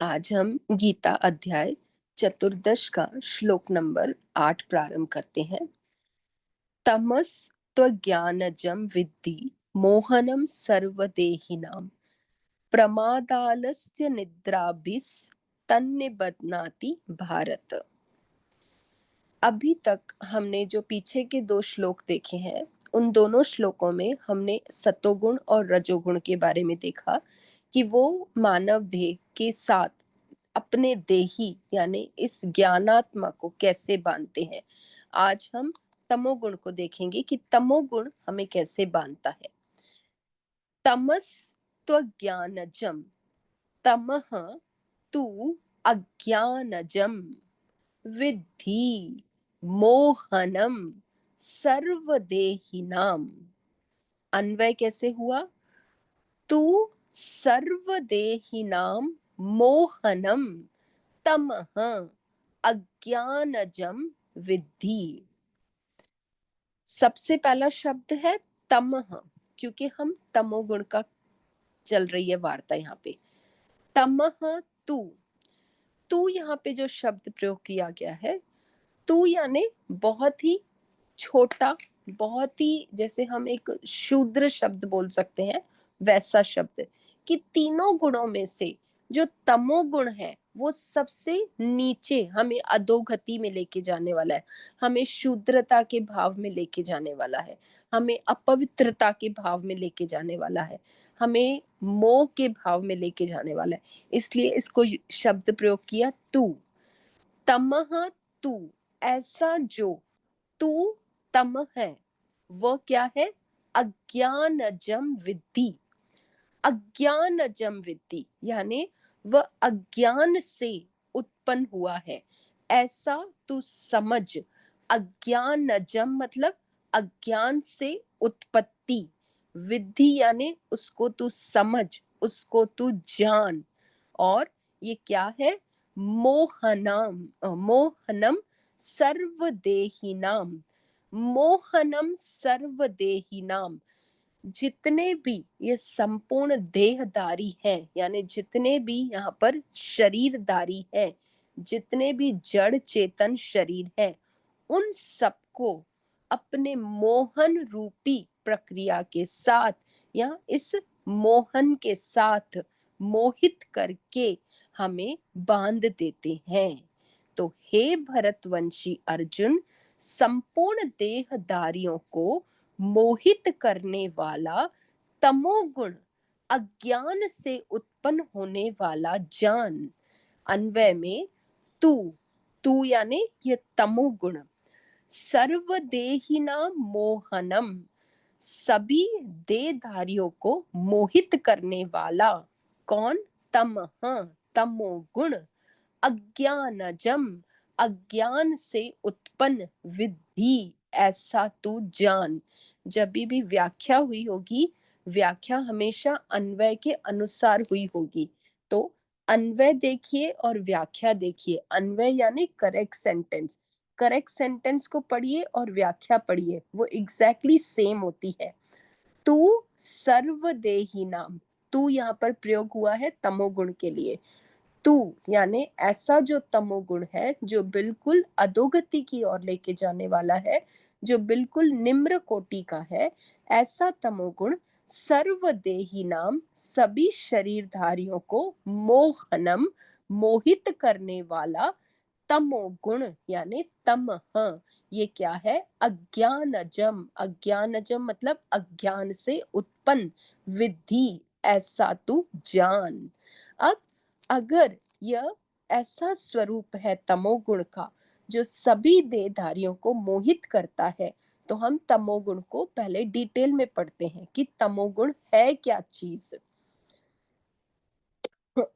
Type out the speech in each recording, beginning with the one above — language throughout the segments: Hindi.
आज हम गीता अध्याय चतुर्दश का श्लोक नंबर 8 प्रारंभ करते हैं। तमस त्वज्ञानजं विद्धि मोहनम सर्वदेहिनां प्रमादालस्य निद्राभिस तन्निबध्नाति भारत। अभी तक हमने जो पीछे के 2 श्लोक देखे हैं, उन दोनों श्लोकों में हमने सतोगुण और रजोगुण के बारे में देखा कि वो मानव देह के साथ अपने देही यानी इस ज्ञानात्मा को कैसे बांधते हैं। आज हम तमोगुण को देखेंगे कि तमोगुण हमें कैसे बांधता है। तमस त्वज्ञानजम, तमः तु अज्ञानजम विद्धि मोहनम सर्वदेहिनाम। अन्वय कैसे हुआ? तू सर्वदेहिनाम मोहनम तमः अज्ञानजम विद्धि। सबसे पहला शब्द है तमः, क्योंकि हम तमोगुण का चल रही है वार्ता यहाँ पे। तमः तू, तू यहाँ पे जो शब्द प्रयोग किया गया है, तू यानी बहुत ही छोटा, बहुत ही, जैसे हम एक शूद्र शब्द बोल सकते हैं वैसा शब्द, कि तीनों गुणों में से जो तमोगुण है वो सबसे नीचे हमें अधोगति में लेके जाने वाला है, हमें शूद्रता के भाव में लेके जाने वाला है, हमें अपवित्रता के भाव में लेके जाने वाला है, हमें मोह के भाव में लेके जाने वाला है। इसलिए इसको शब्द प्रयोग किया तू। तमह तू, ऐसा जो, तू तम है, वह क्या है? अज्ञानजम विद्धि। अज्ञानजम विद्धि यानी वह अज्ञान से उत्पन्न हुआ है, ऐसा तू समझ। अज्ञानजम मतलब अज्ञान से उत्पत्ति, विद्धि यानी उसको तू समझ, उसको तू जान। और ये क्या है? मोहनम, मोहनम सर्वदेहिनाम। मोहनम सर्वदेहिनाम, जितने भी ये संपूर्ण देहधारी हैं, यानी जितने भी यहाँ पर शरीरधारी हैं, जितने भी जड़ चेतन शरीर हैं, उन सबको अपने मोहन रूपी प्रक्रिया के साथ या इस मोहन के साथ मोहित करके हमें बांध देते हैं। तो हे भरतवंशी अर्जुन, संपूर्ण देहधारियों को मोहित करने वाला तमोगुण, अज्ञान से उत्पन्न होने वाला जान। अन्वय में तू, तू यानी ये तमोगुण, सर्वदेहिना मोहनम, सभी देहधारियों को मोहित करने वाला। कौन? तमः, तमोगुण। अज्ञानजम, अज्ञान से उत्पन्न। विद्धि, ऐसा तू जान। जब भी व्याख्या हुई होगी, व्याख्या हमेशा अन्वय के अनुसार हुई होगी। तो अन्वय देखिए और व्याख्या देखिए। अन्वय यानी करेक्ट सेंटेंस, करेक्ट सेंटेंस को पढ़िए और व्याख्या पढ़िए, वो एग्जैक्टली सेम होती है। तू सर्वदेही नाम, तू यहाँ पर प्रयोग हुआ है तमोगुण के लिए। तू यानी ऐसा जो तमोगुण है, जो बिल्कुल अधोगति की ओर लेके जाने वाला है, जो बिल्कुल निम्र कोटि का है, ऐसा तमोगुण सर्वदेही नाम, सभी शरीरधारियों को मोहनम, मोहित करने वाला। तमोगुण यानी तमः, ये क्या है? अज्ञानजम, अज्ञानजम मतलब अज्ञान से उत्पन्न। विद्धि, ऐसा तू जान। अब अगर यह ऐसा स्वरूप है तमोगुण का, जो सभी देहधारियों को मोहित करता है, तो हम तमोगुण को पहले डिटेल में पढ़ते हैं कि तमोगुण है क्या चीज।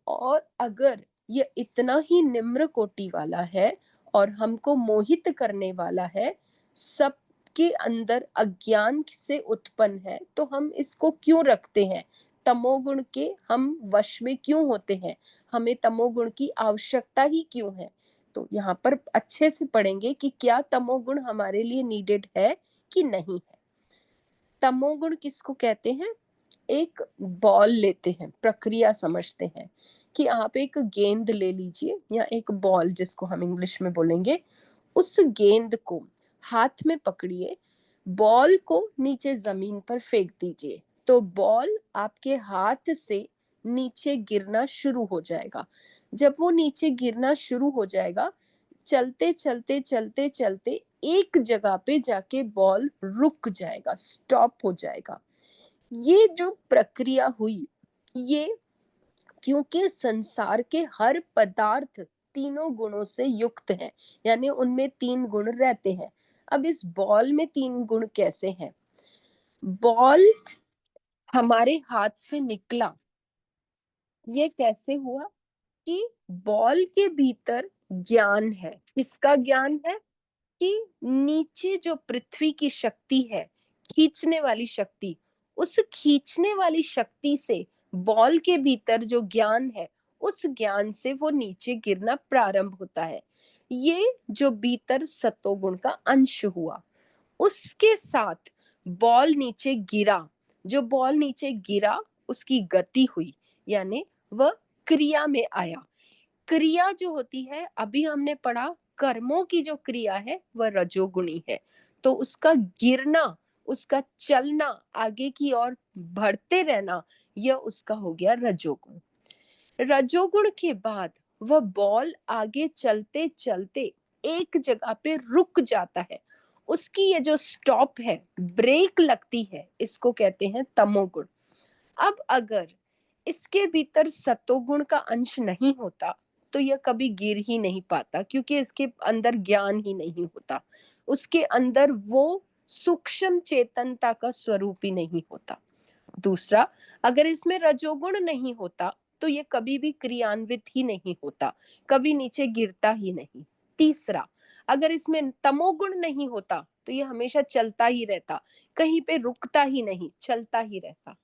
और अगर ये इतना ही निम्र कोटि वाला है और हमको मोहित करने वाला है, सबके अंदर अज्ञान से उत्पन्न है, तो हम इसको क्यों रखते हैं? तमोगुण के हम वश में क्यों होते हैं? हमें तमोगुण की आवश्यकता ही क्यों है? तो यहाँ पर अच्छे से पढ़ेंगे कि क्या तमोगुण हमारे लिए नीडेड है कि नहीं है। तमोगुण किसको कहते हैं? एक बॉल लेते हैं, प्रक्रिया समझते हैं कि आप एक गेंद ले लीजिए या एक बॉल जिसको हम इंग्लिश में बोलेंगे, उस गेंद को हाथ में पकड़िए, बॉल को नीचे जमीन पर फेंक दीजिए, तो बॉल आपके हाथ से नीचे गिरना शुरू हो जाएगा। जब वो नीचे गिरना शुरू हो जाएगा, चलते चलते चलते चलते एक जगह पे जाके बॉल रुक जाएगा, स्टॉप हो जाएगा। ये जो प्रक्रिया हुई, ये क्योंकि संसार के हर पदार्थ तीनों गुणों से युक्त है, यानी उनमें तीन गुण रहते हैं। अब इस बॉल में तीन गुण कैसे हैं? बॉल हमारे हाथ से निकला, ये कैसे हुआ? कि बॉल के भीतर ज्ञान है। किसका ज्ञान है? कि नीचे जो पृथ्वी की शक्ति है, खींचने वाली शक्ति, उस खींचने वाली शक्ति से बॉल के भीतर जो ज्ञान है, उस ज्ञान से वो नीचे गिरना प्रारंभ होता है। ये जो भीतर सतोगुण का अंश हुआ, उसके साथ बॉल नीचे गिरा। जो बॉल नीचे गिरा, उसकी गति हुई, यानी वह क्रिया में आया। क्रिया जो होती है, अभी हमने पढ़ा, कर्मों की जो क्रिया है वह रजोगुणी है। तो उसका गिरना, उसका चलना, आगे की ओर बढ़ते रहना, यह उसका हो गया रजोगुण। रजोगुण के बाद वह बॉल आगे चलते चलते एक जगह पे रुक जाता है। उसकी ये जो स्टॉप है, ब्रेक लगती है, इसको कहते हैं तमोगुण। अब अगर इसके भीतर सतोगुण का अंश नहीं होता, तो यह कभी गिर ही नहीं पाता, क्योंकि इसके अंदर ज्ञान ही नहीं होता, उसके अंदर वो सूक्ष्म चेतनता का स्वरूप ही नहीं होता। दूसरा, अगर इसमें रजोगुण नहीं होता, तो ये कभी भी क्रियान्वित ही नहीं होता, कभी नीचे गिरता ही नहीं। तीसरा, अगर इसमें तमोगुण नहीं होता, तो ये हमेशा चलता ही रहता, कहीं पे रुकता ही नहीं, चलता ही रहता।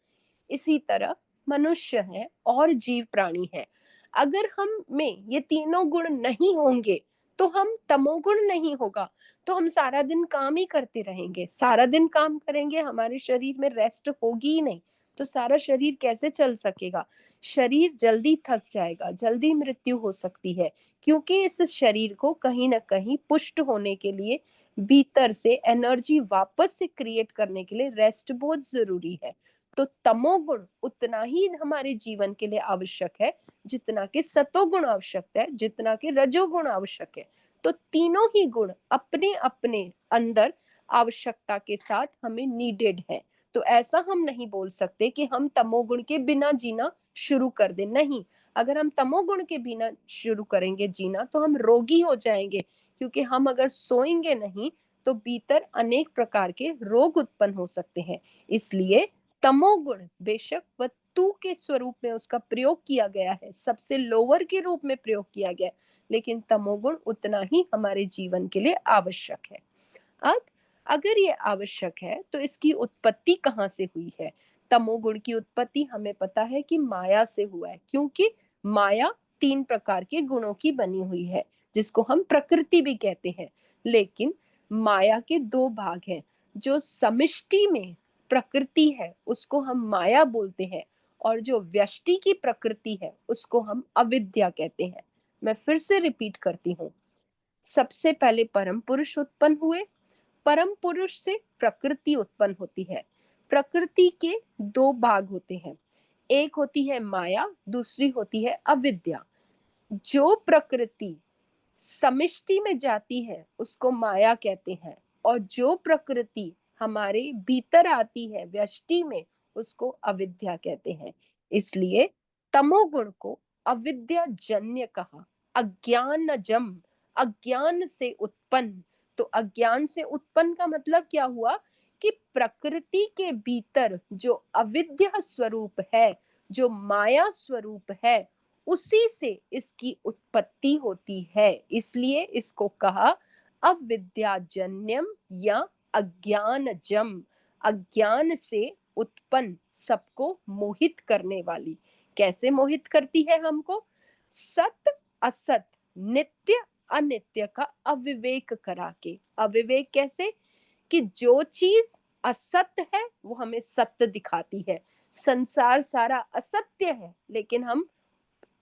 इसी तरह मनुष्य है और जीव प्राणी है। अगर हम में ये तीनों गुण नहीं होंगे, तो हम तमोगुण नहीं होगा, तो हम सारा दिन काम ही करते रहेंगे। सारा दिन काम करेंगे, हमारे शरीर में रेस्ट होगी ही नहीं, तो सारा शरीर कैसे चल सकेगा? शरीर जल्दी थक जाएगा, जल्दी मृत्यु हो सकती है, क्योंकि इस शरीर को कहीं ना कहीं पुष्ट होने के लिए, भीतर से एनर्जी वापस से क्रिएट करने के लिए रेस्ट बहुत जरूरी है। तो तमोगुण उतना ही हमारे जीवन के लिए आवश्यक है, जितना कि सतोगुण आवश्यक है, जितना कि रजोगुण आवश्यक है। तो तीनों ही गुण अपने अपने अंदर आवश्यकता के साथ हमें नीडेड है। तो ऐसा हम नहीं बोल सकते कि हम तमोगुण के बिना जीना शुरू कर दें, नहीं। अगर हम तमोगुण के बिना शुरू करेंगे जीना, तो हम रोगी हो जाएंगे, क्योंकि हम अगर सोएंगे नहीं, तो भीतर अनेक प्रकार के रोग उत्पन्न हो सकते हैं। इसलिए तमोगुण बेशक वस्तु के स्वरूप में उसका प्रयोग किया गया है, सबसे लोअर के रूप में प्रयोग किया गया है, लेकिन तमोगुण उतना ही हमारे जीवन के लिए आवश्यक है। अब अगर ये आवश्यक है, तो इसकी उत्पत्ति कहाँ से हुई है? तमोगुण की उत्पत्ति हमें पता है कि माया से हुआ है, क्योंकि माया तीन प्रकार के गुणों की बनी हुई है, जिसको हम प्रकृति भी कहते हैं। लेकिन माया के दो भाग हैं। जो समिष्टि में प्रकृति है, उसको हम माया बोलते हैं, और जो व्यष्टि की प्रकृति है, उसको हम अविद्या कहते हैं। मैं फिर से रिपीट करती हूँ। सबसे पहले परम पुरुष उत्पन्न हुए, परम पुरुष से प्रकृति उत्पन्न होती है। प्रकृति के दो भाग होते हैं, एक होती है माया, दूसरी होती है अविद्या। जो प्रकृति समिष्टि में जाती है, उसको माया कहते हैं, और जो प्रकृति हमारे भीतर आती है व्यष्टि में, उसको अविद्या कहते हैं। इसलिए तमोगुण को अविद्या जन्य कहा। अज्ञानजम, अज्ञान से उत्पन्न। तो अज्ञान से उत्पन्न का मतलब क्या हुआ? कि प्रकृति के भीतर जो अविद्या स्वरूप है, जो माया स्वरूप है, उसी से इसकी उत्पत्ति होती है। इसलिए इसको कहा अविद्याजन्यम या अज्ञानजम। अज्ञान से उत्पन्न, सबको मोहित करने वाली। कैसे मोहित करती है हमको? सत असत, नित्य अनित्य का अविवेक करा के। अविवेक कैसे? कि जो चीज असत है, वो हमें सत्य दिखाती है। संसार सारा असत्य है, लेकिन हम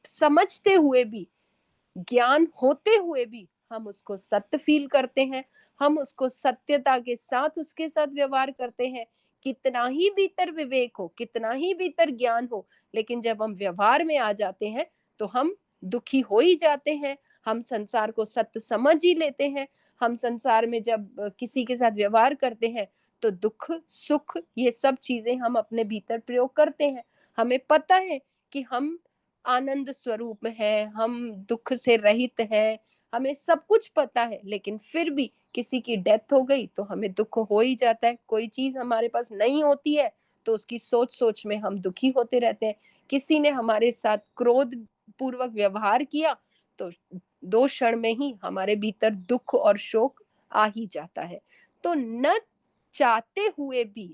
समझते हुए भी, ज्ञान होते हुए भी हम उसको सत्य फील करते हैं, हम उसको सत्यता के साथ उसके साथ व्यवहार करते हैं। कितना ही भीतर विवेक हो, कितना ही भीतर ज्ञान हो, लेकिन जब हम व्यवहार में आ जाते हैं तो हम दुखी हो ही जाते हैं। हम संसार को सत्य समझ ही लेते हैं। हम संसार में जब किसी के साथ व्यवहार करते हैं तो दुख सुख ये सब चीजें हम अपने भीतर प्रयोग करते हैं। हमें पता है कि हम आनंद स्वरूप है, हम दुख से रहित है, हमें सब कुछ पता है, लेकिन फिर भी किसी की डेथ हो गई तो हमें दुख हो ही जाता है। कोई चीज हमारे पास नहीं होती है तो उसकी सोच सोच में हम दुखी होते रहते हैं। किसी ने हमारे साथ क्रोध पूर्वक व्यवहार किया तो 2 क्षण में ही हमारे भीतर दुख और शोक आ ही जाता है। तो न चाहते हुए भी,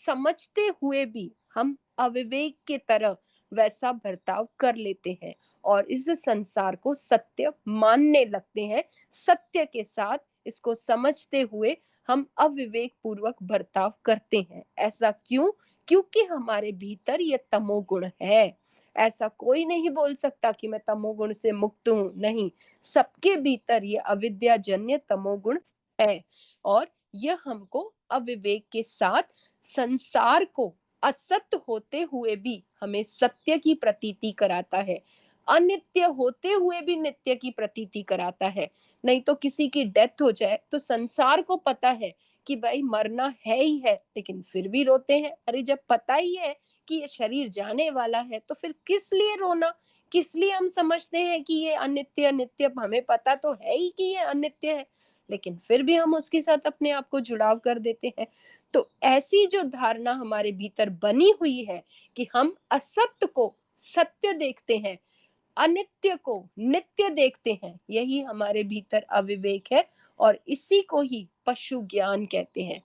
समझते हुए भी हम अविवेक के तरह वैसा बर्ताव कर लेते हैं और इस संसार को सत्य मानने लगते हैं। सत्य के साथ इसको समझते हुए हम अविवेक पूर्वक बर्ताव करते हैं। ऐसा क्यों? क्योंकि हमारे भीतर ये तमोगुण है। ऐसा कोई नहीं बोल सकता कि मैं तमोगुण से मुक्त हूं, नहीं, सबके भीतर ये अविद्याजन्य तमोगुण है और यह हमको अविवेक के साथ संसार को असत्य होते हुए भी हमें सत्य की प्रतीति कराता है, अनित्य होते हुए भी नित्य की प्रतीति कराता है। नहीं तो किसी की डेथ हो जाए तो संसार को पता है कि भाई मरना है ही है, लेकिन फिर भी रोते हैं। अरे जब पता ही है कि ये शरीर जाने वाला है तो फिर किस लिए रोना? किस लिए हम समझते हैं कि ये अनित्य नित्य? हमें पता तो है ही कि ये अनित्य है, लेकिन फिर भी हम उसके साथ अपने आप को जुड़ाव कर देते हैं। तो ऐसी जो धारणा हमारे भीतर बनी हुई है कि हम असत्य को सत्य देखते हैं, अनित्य को नित्य देखते हैं, यही हमारे भीतर अविवेक है और इसी को ही पशु ज्ञान कहते हैं।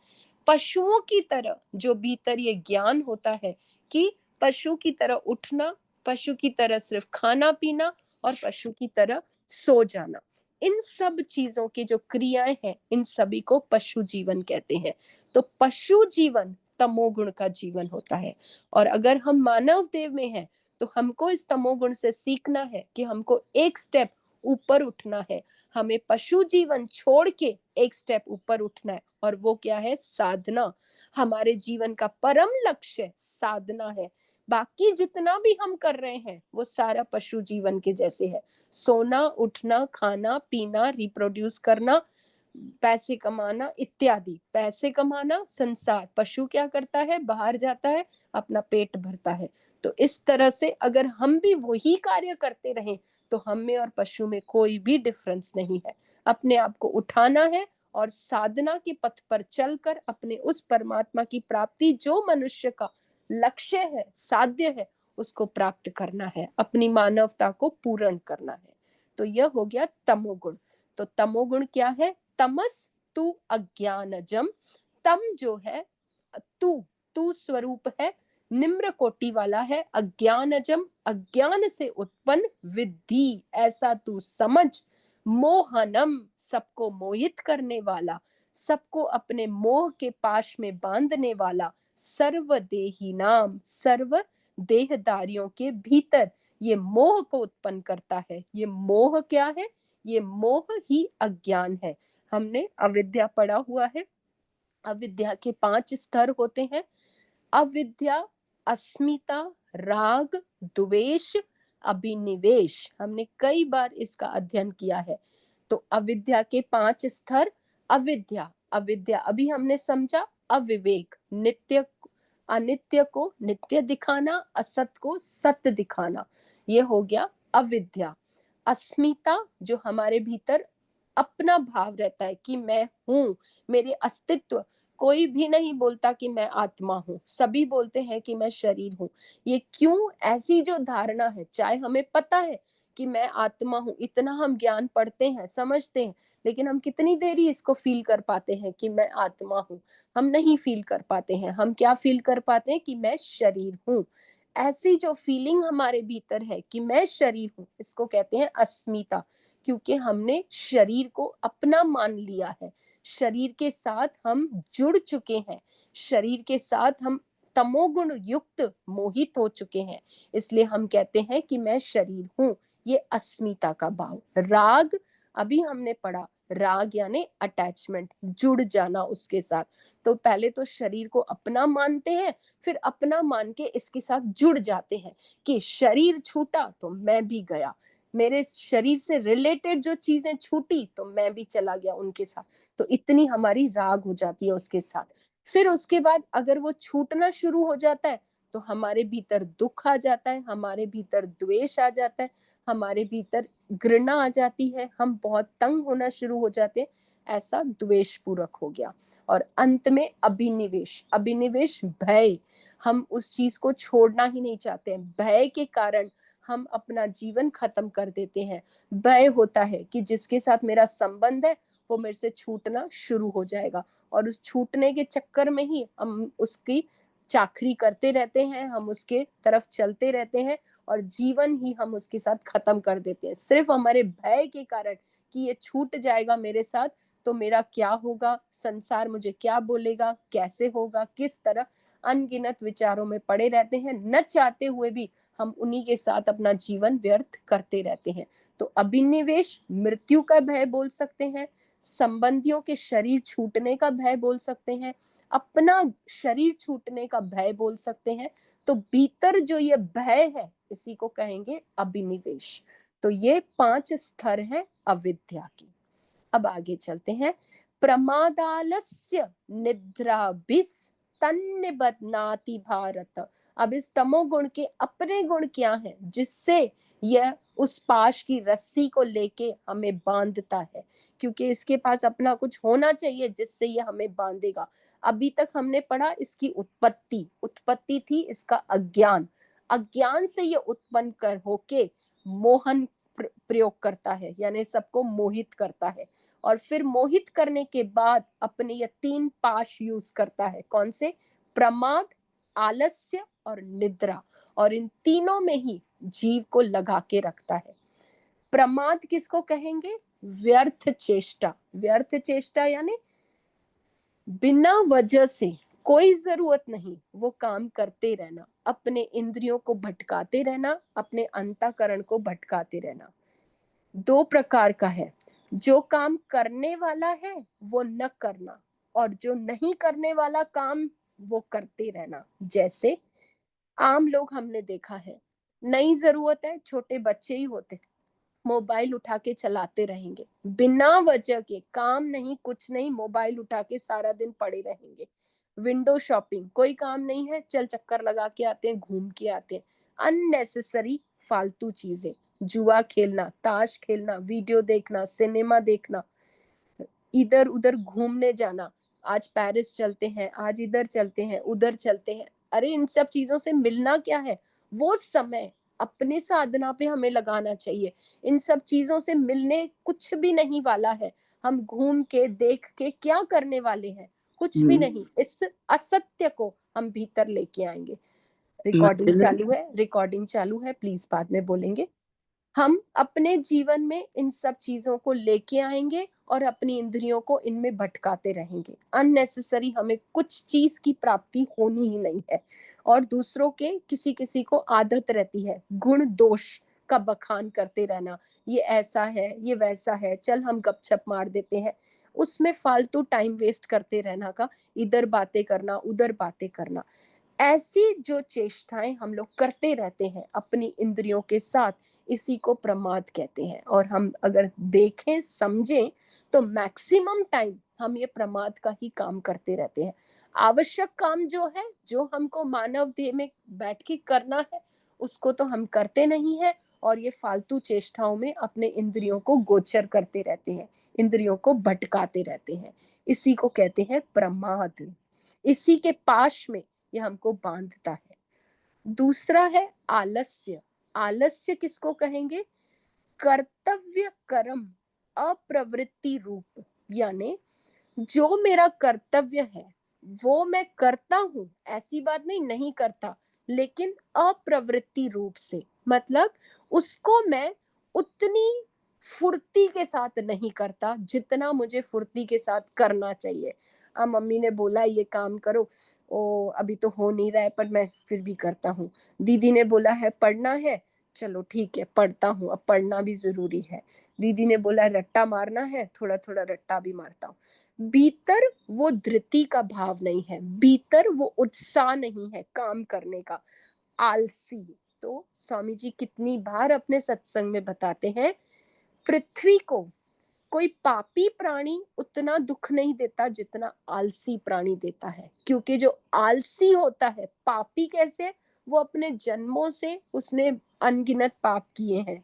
पशुओं की तरह जो भीतर ये ज्ञान होता है कि पशु की तरह उठना, पशु की तरह सिर्फ खाना पीना और पशु की तरह सो जाना, इन सब चीजों की जो क्रियाएं हैं, इन सभी को पशु जीवन कहते हैं। तो पशु जीवन तमोगुण का जीवन होता है। और अगर हम मानव देव में हैं तो हमको इस तमोगुण से सीखना है कि हमको एक स्टेप ऊपर उठना है। हमें पशु जीवन छोड़ के एक स्टेप ऊपर उठना है और वो क्या है? साधना। हमारे जीवन का परम लक्ष्य साधना है। बाकी जितना भी हम कर रहे हैं वो सारा पशु जीवन के जैसे है। सोना, उठना, खाना पीना, रिप्रोड्यूस करना, पैसे कमाना इत्यादि। पैसे कमाना संसार, पशु क्या करता है? बाहर जाता है, अपना पेट भरता है। तो इस तरह से अगर हम भी वही कार्य करते रहें तो हम में और पशु में कोई भी डिफरेंस नहीं है। अपने आप को उठाना है और साधना के पथ पर चलकर अपने उस परमात्मा की प्राप्ति जो मनुष्य का लक्ष्य है, साध्य है, उसको प्राप्त करना है, अपनी मानवता को पूर्ण करना है। तो यह हो गया तमोगुण। तो तमोगुण क्या है? तमस तू अज्ञानजम। तम जो है, तू, तू स्वरूप है, निम्र कोटि वाला है, अज्ञानजम अज्ञान से उत्पन्न, विद्धि ऐसा तू समझ, मोहनम सबको मोहित करने वाला, सबको अपने मोह के पाश में बांधने वाला, सर्वदेही नाम सर्व देहदारियों के भीतर ये मोह को उत्पन्न करता है। ये मोह क्या है? ये मोह ही अज्ञान है। हमने अविद्या पढ़ा हुआ है। अविद्या के 5 स्तर होते हैं। अविद्या, अस्मिता, राग, द्वेष, अभिनिवेश। हमने कई बार इसका अध्ययन किया है। तो अविद्या के 5 स्तर। अविद्या, अविद्या अभी हमने समझा, अविवेक, नित्य अनित्य को नित्य दिखाना, असत को सत्य दिखाना, ये हो गया अविद्या। अस्मिता, जो हमारे भीतर अपना भाव रहता है कि मैं हूं, मेरे अस्तित्व, कोई भी नहीं बोलता कि मैं आत्मा हूँ, सभी बोलते हैं कि मैं शरीर हूँ। ये क्यों? ऐसी जो धारणा है, चाहे हमें पता है कि मैं आत्मा हूँ, इतना हम ज्ञान पढ़ते हैं, समझते हैं, लेकिन हम कितनी देरी इसको फील कर पाते हैं कि मैं आत्मा हूँ? हम नहीं फील कर पाते हैं। हम क्या फील कर पाते हैं? कि मैं शरीर हूँ। ऐसी जो फीलिंग हमारे भीतर है कि मैं शरीर हूँ, इसको कहते हैं अस्मिता। क्योंकि हमने शरीर को अपना मान लिया है, शरीर के साथ हम जुड़ चुके हैं, शरीर के साथ हम तमोगुण युक्त मोहित हो चुके हैं। इसलिए हम कहते हैं कि मैं शरीर हूँ। ये अस्मिता का भाव। राग, अभी हमने पढ़ा, राग यानी अटैचमेंट, जुड़ जाना उसके साथ। तो पहले तो शरीर को अपना मानते हैं, फिर अपना मान के इसके साथ जुड़ जाते हैं कि शरीर छूटा तो मैं भी गया, मेरे शरीर से रिलेटेड जो चीजें छूटी तो मैं भी चला गया उनके साथ। तो इतनी हमारी राग हो जाती है उसके साथ। फिर उसके बाद अगर वो छूटना शुरू हो जाता है तो हमारे भीतर दुख आ जाता है, हमारे भीतर द्वेष आ जाता है, हमारे भीतर घृणा आ जाती है, हम बहुत तंग होना शुरू हो जाते हैं। ऐसा द्वेष पूरक हो गया। और अंत में अभिनिवेश, अभिनिवेश भय, हम उस चीज को छोड़ना ही नहीं चाहते हैं। भय के कारण हम अपना जीवन खत्म कर देते हैं। भय होता है कि जिसके साथ मेरा संबंध है वो मेरे से छूटना शुरू हो जाएगा, और उस छूटने के चक्कर में ही हम उसकी चाकरी करते रहते हैं, हम उसके तरफ चलते रहते हैं, और जीवन ही हम उसके साथ खत्म कर देते हैं, सिर्फ हमारे भय के कारण कि ये छूट जाएगा मेरे साथ तो मेरा क्या होगा, संसार मुझे क्या बोलेगा, कैसे होगा, किस तरह, अनगिनत विचारों में पड़े रहते हैं। न चाहते हुए भी हम उन्हीं के साथ अपना जीवन व्यर्थ करते रहते हैं। तो अभिनिवेश मृत्यु का भय बोल सकते हैं, संबंधियों के शरीर छूटने का भय बोल सकते हैं, अपना शरीर छूटने का भय बोल सकते हैं। तो भीतर जो ये भय है इसी को कहेंगे अभिनिवेश। तो ये 5 स्तर हैं अविद्या की। अब आगे चलते हैं। प्रमादालस्य निद्राभिस तन्निबध्नाति भारत। अब इस तमोगुण के अपने गुण क्या हैं जिससे यह उस पाश की रस्सी को लेके हमें बांधता है, क्योंकि इसके पास अपना कुछ होना चाहिए जिससे यह हमें बांधेगा। अभी तक हमने पढ़ा इसकी उत्पत्ति, उत्पत्ति थी इसका अज्ञान, अज्ञान से यह उत्पन्न कर होके मोहन प्रयोग करता है, यानी सबको मोहित करता है। और फिर मोहित करने के बाद अपने ये 3 पाश यूज करता है। कौन से? प्रमाद, आलस्य और निद्रा। और इन तीनों में ही जीव को लगा के रखता है। प्रमाद किसको कहेंगे? व्यर्थ चेष्टा। व्यर्थ चेष्टा यानी बिना वजह से, कोई जरूरत नहीं वो काम करते रहना, अपने इंद्रियों को भटकाते रहना, अपने अंतःकरण को भटकाते रहना। 2 प्रकार का है, जो काम करने वाला है वो न करना, और जो नहीं करने वाला काम वो करते रहना। जैसे आम लोग हमने देखा है, नई जरूरत है, छोटे बच्चे ही होते, मोबाइल उठा के चलाते रहेंगे, बिना वजह के, काम नहीं कुछ नहीं, मोबाइल उठा के सारा दिन पड़े रहेंगे। विंडो शॉपिंग, कोई काम नहीं है, चल चक्कर लगा के आते हैं, घूम के आते हैं। अननेसेसरी फालतू चीजें, जुआ खेलना, ताश खेलना, वीडियो देखना, सिनेमा देखना, इधर उधर घूमने जाना, आज पेरिस चलते हैं, आज इधर चलते हैं, उधर चलते हैं। अरे इन सब चीजों से मिलना क्या है? वो समय अपने साधना पे हमें लगाना चाहिए। इन सब चीजों से मिलने कुछ भी नहीं वाला है। हम घूम के देख के क्या करने वाले हैं? कुछ भी नहीं। इस असत्य को हम भीतर लेके आएंगे। रिकॉर्डिंग चालू है, रिकॉर्डिंग चालू है, प्लीज बाद में बोलेंगे। हम अपने जीवन में इन सब चीजों को लेके आएंगे और अपनी इंद्रियों को इनमें भटकाते रहेंगे। अननेसेसरी हमें कुछ चीज की प्राप्ति होनी ही नहीं है। और दूसरों के, किसी किसी को आदत रहती है गुण दोष का बखान करते रहना, ये ऐसा है, ये वैसा है, चल हम गपशप मार देते हैं, उसमें फालतू टाइम वेस्ट करते रहना का, इधर बातें करना, उधर बातें करना। ऐसी जो चेष्टाएं हम लोग करते रहते हैं अपनी इंद्रियों के साथ, इसी को प्रमाद कहते हैं। और हम अगर देखें समझें तो मैक्सिमम टाइम हम ये प्रमाद का ही काम करते रहते हैं। आवश्यक काम जो है, जो हमको मानव देह में बैठ के करना है, उसको तो हम करते नहीं है, और ये फालतू चेष्टाओं में अपने इंद्रियों को गोचर करते रहते हैं, इंद्रियों को भटकाते रहते हैं। इसी को कहते हैं प्रमाद। इसी के पाश में ये हमको बांधता है। दूसरा है आलस्य। आलस्य किसको कहेंगे? कर्तव्य कर्म अप्रवृत्ति रूप, यानी जो मेरा कर्तव्य है वो मैं करता हूं, ऐसी बात नहीं नहीं करता, लेकिन अप्रवृत्ति रूप से, मतलब उसको मैं उतनी फुर्ती के साथ नहीं करता जितना मुझे फुर्ती के साथ करना चाहिए। मम्मी ने बोला ये काम करो, अभी तो हो नहीं रहा है पर मैं फिर भी करता हूँ। दीदी ने बोला है पढ़ना है, चलो ठीक है पढ़ता हूँ, अब पढ़ना भी ज़रूरी है। दीदी ने बोला रट्टा मारना है, थोड़ा-थोड़ा रट्टा भी मारता हूँ। भीतर वो धृति का भाव नहीं है, भीतर वो उत्साह नहीं है काम करने का, आलसी। तो स्वामी जी कितनी बार अपने सत्संग में बताते हैं, पृथ्वी को कोई पापी प्राणी उतना दुख नहीं देता जितना आलसी प्राणी देता है, क्योंकि जो आलसी होता है, पापी कैसे, वो अपने जन्मों से उसने अनगिनत पाप किए हैं,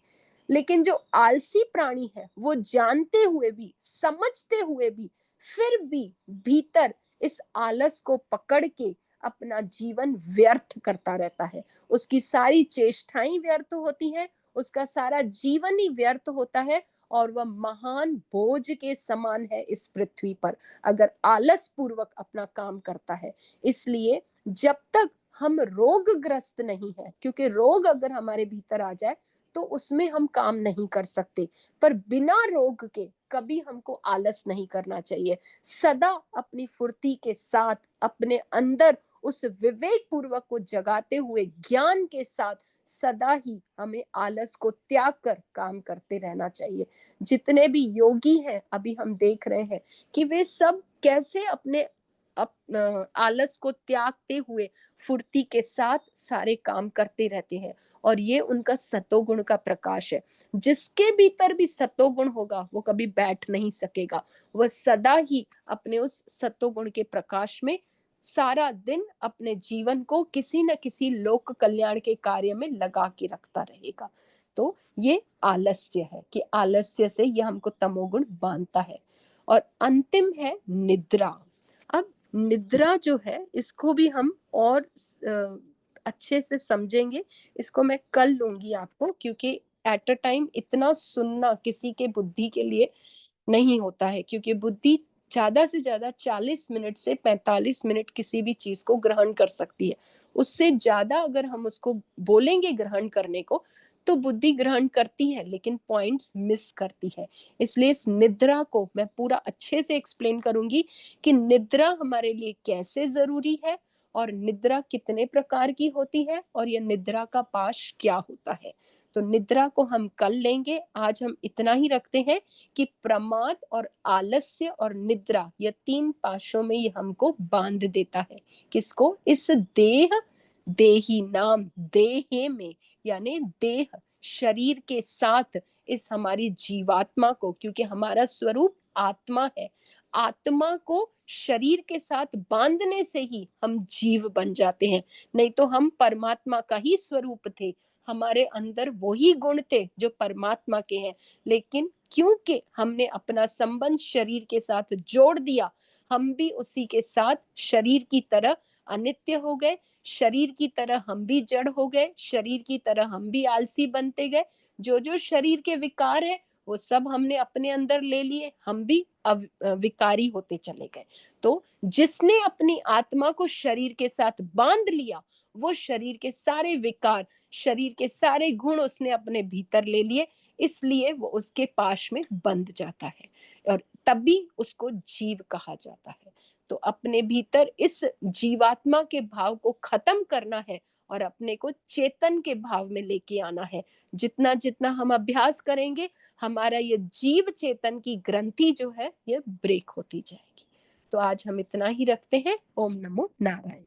लेकिन जो आलसी प्राणी है वो जानते हुए भी, समझते हुए भी, फिर भी भीतर इस आलस को पकड़ के अपना जीवन व्यर्थ करता रहता है, उसकी सारी चेष्टाएं व्यर्थ होती हैं, उसका सारा जीवन ही व्यर्थ होता है, और वह महान बोझ के समान है इस पृथ्वी पर, अगर आलस पूर्वक अपना काम करता है। इसलिए जब तक हम रोगग्रस्त नहीं है, क्योंकि रोग अगर हमारे भीतर आ जाए तो उसमें हम काम नहीं कर सकते, पर बिना रोग के कभी हमको आलस नहीं करना चाहिए। सदा अपनी फुर्ती के साथ अपने अंदर उस विवेक पूर्वक को जगाते हुए ज्ञान के साथ सदा ही हमें आलस को त्याग कर काम करते रहना चाहिए। जितने भी योगी हैं अभी हम देख रहे हैं कि वे सब कैसे अपने आलस को त्यागते हुए फुर्ती के साथ सारे काम करते रहते हैं, और ये उनका सतोगुण का प्रकाश है। जिसके भीतर भी सतोगुण होगा वो कभी बैठ नहीं सकेगा, वह सदा ही अपने उस सतोगुण के प्रकाश में सारा दिन अपने जीवन को किसी न किसी लोक कल्याण के कार्य में लगा के रखता रहेगा। तो ये आलस्य है कि आलस्य से ये हमको तमोगुण बांधता है। और अंतिम है निद्रा। अब निद्रा जो है इसको भी हम और अच्छे से समझेंगे, इसको मैं कल लूंगी आपको, क्योंकि एट अ टाइम इतना सुनना किसी के बुद्धि के लिए नहीं होता है, क्योंकि बुद्धि ज्यादा से ज्यादा 40 मिनट से 45 मिनट किसी भी चीज को ग्रहण कर सकती है। उससे ज्यादा अगर हम उसको बोलेंगे ग्रहण करने को तो बुद्धि ग्रहण करती है लेकिन पॉइंट्स मिस करती है। इसलिए इस निद्रा को मैं पूरा अच्छे से एक्सप्लेन करूंगी कि निद्रा हमारे लिए कैसे जरूरी है, और निद्रा कितने प्रकार की होती है, और यह निद्रा का पाश क्या होता है। तो निद्रा को हम कल लेंगे, आज हम इतना ही रखते हैं कि प्रमाद और आलस्य और निद्रा ये तीन पाशों में ये हमको बांध देता है। किसको? इस देह, देही नाम देहे में, यानी देह शरीर के साथ इस हमारी जीवात्मा को, क्योंकि हमारा स्वरूप आत्मा है, आत्मा को शरीर के साथ बांधने से ही हम जीव बन जाते हैं। नहीं तो हम परमात्मा का ही स्वरूप थे, हमारे अंदर वही गुण थे जो परमात्मा के हैं, लेकिन क्योंकि हमने अपना संबंध शरीर के साथ जोड़ दिया, हम भी उसी के साथ शरीर की तरह अनित्य हो गए, शरीर की तरह हम भी जड़ हो गए, शरीर की तरह हम भी आलसी बनते गए। जो जो शरीर के विकार है वो सब हमने अपने अंदर ले लिए, हम भी विकारी होते चले गए। तो जिसने अपनी आत्मा को शरीर के साथ बांध लिया, वो शरीर के सारे विकार, शरीर के सारे गुण उसने अपने भीतर ले लिए, इसलिए वो उसके पाश में बंध जाता है, और तभी उसको जीव कहा जाता है। तो अपने भीतर इस जीवात्मा के भाव को खत्म करना है और अपने को चेतन के भाव में लेके आना है। जितना जितना हम अभ्यास करेंगे, हमारा ये जीव चेतन की ग्रंथि जो है ये ब्रेक होती जाएगी। तो आज हम इतना ही रखते हैं। ओम नमो नारायण।